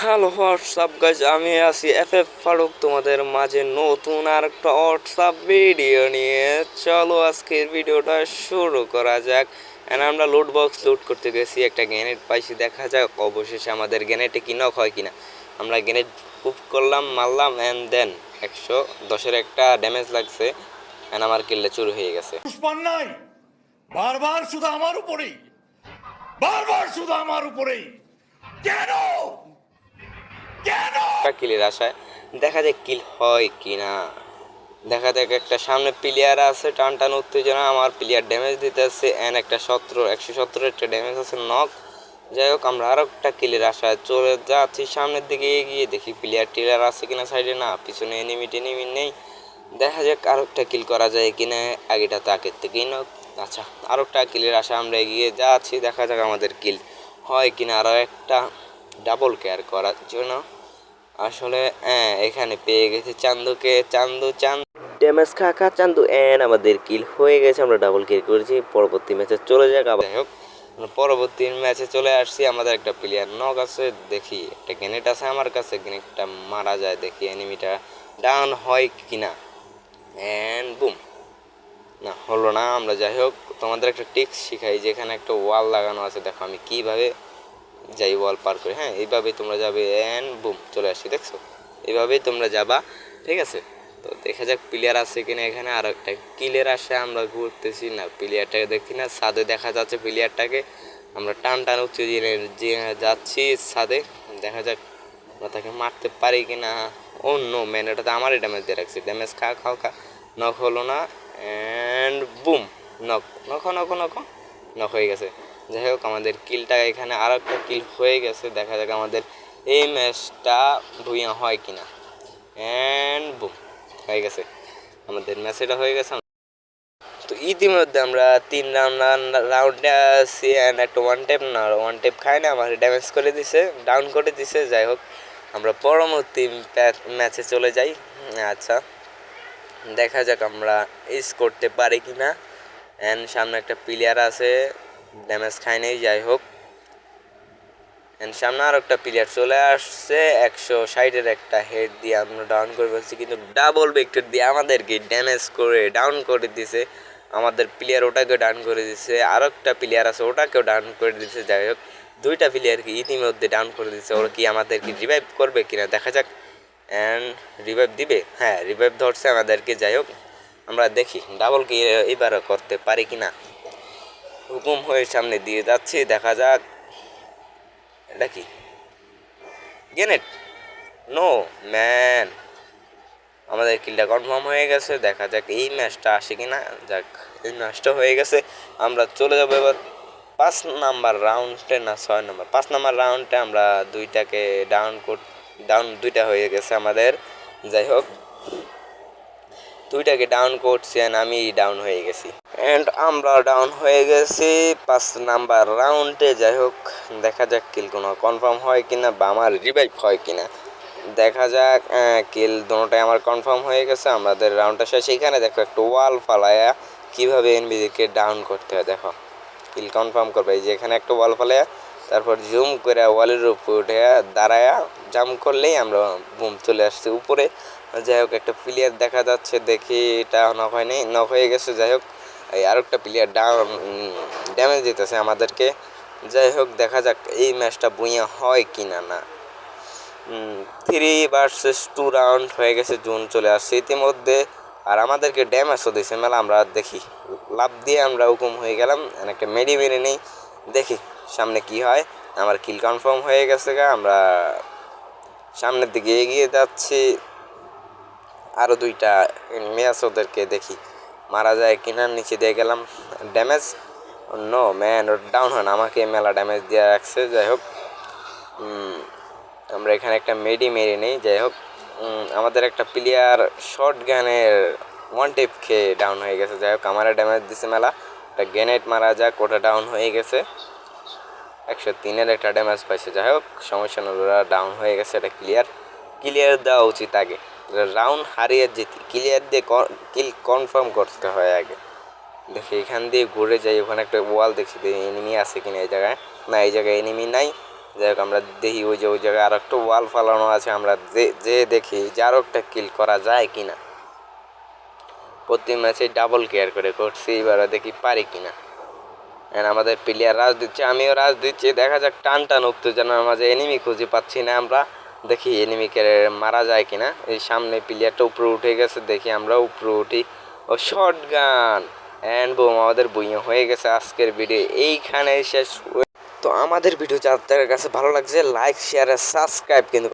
Hello WhatsApp guys, আমি আছি FF Faruk তোমাদের মাঝে নতুন আর একটা হোয়াটসঅ্যাপ ভিডিও নিয়ে। চলো আজকের ভিডিওটা শুরু করা যাক। এন্ড আমরা লুট বক্স লুট করতে গেছি, একটা গ্রেনেড পাইছি, দেখা যাক অবশেষে আমাদের গ্রেনেডে কি নক হয় কিনা। আমরা গ্রেনেড পুপ করলাম, মারলাম, অ্যান্ড দেন 110-এর একটা ড্যামেজ লাগছে, অ্যান্ড আমার কিলটা চুরি হয়ে গেছে। পুষ্পান নাই, বারবার শুধু আমার উপরেই, বারবার শুধু আমার উপরেই, কেন কেন? কিলের আশায় দেখা যাক কিল হয় কিনা। দেখা যাক, একটা সামনে প্লেয়ার আছে, টান টান উত্তেজনা, আমার প্লেয়ার ড্যামেজ দিতেছে, অ্যান্ড একটা 117 একটা ড্যামেজ আছে, নক। যাই হোক, আমরা আরও একটা কিলের আশায় চলে যাচ্ছি সামনের দিকে এগিয়ে, দেখি প্লেয়ার টিলার আছে কিনা সাইডে, না পিছনে এনিমি টেনিমি নেই। দেখা যাক আরও একটা কিল করা যায় কিনা, আগেটা তো আগের থেকেই নক। আচ্ছা, আরও একটা কিলের আশা আমরা এগিয়ে যাচ্ছি, দেখা যাক আমাদের কিল হয় কিনা আরও একটা ডাবল কেয়ার করার জন্য। আসলে এখানে পেয়ে গেছে চান্দুকে, চান্দু ড্যামেজ খা চান্দু, এন্ড আমাদের কিল হয়ে গেছে, আমরা ডাবল কিল করেছি। পরবর্তী ম্যাচে চলে যাক। যাই হোক, পরবর্তী ম্যাচে চলে আসছি, আমাদের একটা প্লেয়ার নক আছে, দেখি একটা গ্রেনেড আছে আমার কাছে, গ্রেনেডটা মারা যায়, দেখি এনিমিটা ডাউন হয় কিনা, এন্ড বুম, না হলো না। আমরা যাই হোক তোমাদের একটা টিক্স শিখাই, যেখানে একটা ওয়াল লাগানো আছে, দেখো আমি কিভাবে যাই ওয়াল পার করে। হ্যাঁ, এইভাবেই তোমরা যাবে, অ্যান্ড বুম চলে আসছি, দেখছো? এইভাবেই তোমরা যাবা, ঠিক আছে? তো দেখা যাক প্লেয়ার আছে কিনা এখানে। আর একটা কিলের আসে, আমরা ঘুরতেছি না, প্লেয়ারটাকে দেখি না, ছাদে দেখা যাচ্ছে প্লেয়ারটাকে। আমরা টান টান উচ্চ যে যাচ্ছি ছাদে, দেখা যাক আমরা তাকে মারতে পারি কিনা। ও নো ম্যান, এটা তো আমারই ড্যামেজ দিয়ে রাখছি, ড্যামেজ খা নক হলো না, and broom, knock knock knock knock knock হয়ে গেছে। যাই হোক, আমাদের কিলটা এখানে আর একটা কিল হয়ে গেছে, দেখা যাক আমাদের এই ম্যাচটা ভুইয়া হয় কিনা, অ্যান্ড বুম হয়ে গেছে, আমাদের ম্যাচটা হয়ে গেছে। তো ইতিমধ্যে আমরা 3 রাউন্ডে আছি, অ্যান্ড একটা ওয়ান টেপ খাই না, আমার ড্যামেজ করে দিছে, ডাউন করে দিছে। যাই হোক, আমরা পরবর্তী ম্যাচে চলে যাই। আচ্ছা, দেখা যাক আমরা ইস করতে পারি কিনা। অ্যান্ড সামনে একটা প্লেয়ার আছে, ড্যামেজ খাই নেই। যাই হোক, অ্যান্ড সামনে আর একটা প্লেয়ার চলে আসছে, 160-এর একটা হেড দিয়ে আমরা ডাউন করে ফেলছি, কিন্তু ডাবল ভেক্টর দিয়ে আমাদেরকে ড্যামেজ করে ডাউন করে দিছে। আমাদের প্লেয়ার ওটাকে ডাউন করে দিছে, আরও একটা প্লেয়ার আছে, ওটাকেও ডাউন করে দিছে। যাই হোক, দুইটা প্লেয়ারকে ইতিমধ্যে ডাউন করে দিছে। ওরা কি আমাদেরকে রিভাইভ করবে কিনা দেখা যাক। অ্যান্ড রিভাইভ দিবে, হ্যাঁ রিভাইভ ধরছে আমাদেরকে। যাই হোক, আমরা দেখি ডাবল কি এবারও করতে পারি কিনা। হুকুম হয়ে সামনে দিয়ে যাচ্ছি, দেখা যাক। এটা কি গ্রেনেড? নো ম্যান, আমাদের কিলটা কনফার্ম হয়ে গেছে, দেখা যাক এই ম্যাচটা আসে কিনা। যাক, এই ম্যাচটা হয়ে গেছে, আমরা চলে যাবো এবার 5 নাম্বার রাউন্ডে, না 6 নাম্বার, 5 নাম্বার রাউন্ডে আমরা দুইটাকে ডাউন দুইটা হয়ে গেছে আমাদের। যাই হোক, দুইটাকে ডাউন করছি, অ্যান্ড আমি ডাউন হয়ে গেছি, অ্যান্ড আমরা ডাউন হয়ে গেছি 5 নাম্বার রাউন্ডে। যাই হোক, দেখা যাক কিল কোনো কনফার্ম হয় কিনা বা আমার রিভাইভ হয় কিনা, দেখা যাক। কিল দুটোটাই আমার কনফার্ম হয়ে গেছে, আমাদের রাউন্ডটা শেষ। এইখানে দেখো একটা ওয়াল ফালায়া কীভাবে এনবিদিকে ডাউন করতে হয়, দেখো কিল কনফার্ম করবে। এই যে এখানে একটা ওয়াল ফালায়া, তারপর জুম করে ওয়ালের উপর উঠে দাঁড়ায়া জাম্প করলেই আমরা বুম চলে আসছি উপরে। যাই হোক, একটা প্লেয়ার দেখা যাচ্ছে, দেখি এটা নক হয়নি, নক হয়ে গেছে। যাই হোক, এই আর একটা প্লেয়ার ডাউন ড্যামেজ দিতেছে আমাদেরকে। যাই হোক, দেখা যাক এই ম্যাচটা বুইয়া হয় কিনা না। 3 vs 2 রাউন্ড হয়ে গেছে, জুন চলে আসছে ইতিমধ্যে, আর আমাদেরকে ড্যামেজও দিয়েছে মেলা। আমরা দেখি, লাভ দিয়ে আমরা হুকুম হয়ে গেলাম, একটা মেডি মেরে নেই, দেখি সামনে কি হয়। আমার কিল কনফার্ম হয়ে গেছে গা, আমরা সামনের দিকে এগিয়ে যাচ্ছি। আরও দুইটা ম্যাচ, ওদেরকে দেখি মারা যায় কিনা। নিচে দিয়ে গেলাম, ড্যামেজ, নো ম্যান, ওর ডাউন হয় না, আমাকে মেলা ড্যামেজ দিয়ে রাখছে। যাই হোক, আমরা এখানে একটা মেডি মেরে নেই। যাই হোক, আমাদের একটা প্লেয়ার শর্ট গানের ওয়ান টেপ খেয়ে ডাউন হয়ে গেছে। যাই হোক, আমার ড্যামেজ দিছে মেলা, একটা গ্রেনেড মারা যাক, ওটা ডাউন হয়ে গেছে, 103-এর একটা ড্যামেজ পাইছে। যাই হোক, সমস্যা নেই, ওরা ডাউন হয়ে গেছে, এটা ক্লিয়ার দেওয়া উচিত আগে। রাউন্ড হারিয়ে যেতে ক্লিয়ার দিয়ে কিল কনফার্ম করতে হয় আগে। দেখি এখান দিয়ে ঘুরে যাই, ওখানে একটা ওয়াল দেখছি, এনিমি আছে কিনা এই জায়গায়, না এই জায়গায় এনিমি নাই। যাই হোক আমরা দেখি ওই জায়গায় আর একটা ওয়াল ফালানো আছে, আমরা যে দেখি যে আরও একটা কিল করা যায় কিনা। প্রতি ম্যাচে ডাবল কেয়ার করে করছি, এবারে দেখি পারি কিনা। এন্ড আমাদের প্লেয়ার রাজ দিচ্ছে, আমিও রাজ দিচ্ছি। দেখা যাক টান উত্তেজনার মাঝে এনিমি খুঁজে পাচ্ছি না আমরা। দেখি এনিমিকে মারা যায় কিনা। এই সামনে প্লেয়ারটা উপরে উঠে গেছে, দেখি আমরা উপরে উঠি। ও শর্ট গান অ্যান্ড বুম, আমাদের বইয়া হয়ে গেছে। আজকের ভিডিও এইখানে শেষ। তো আমাদের ভিডিও যাদের কাছে ভালো লাগছে লাইক শেয়ার সাবস্ক্রাইব কিন্তু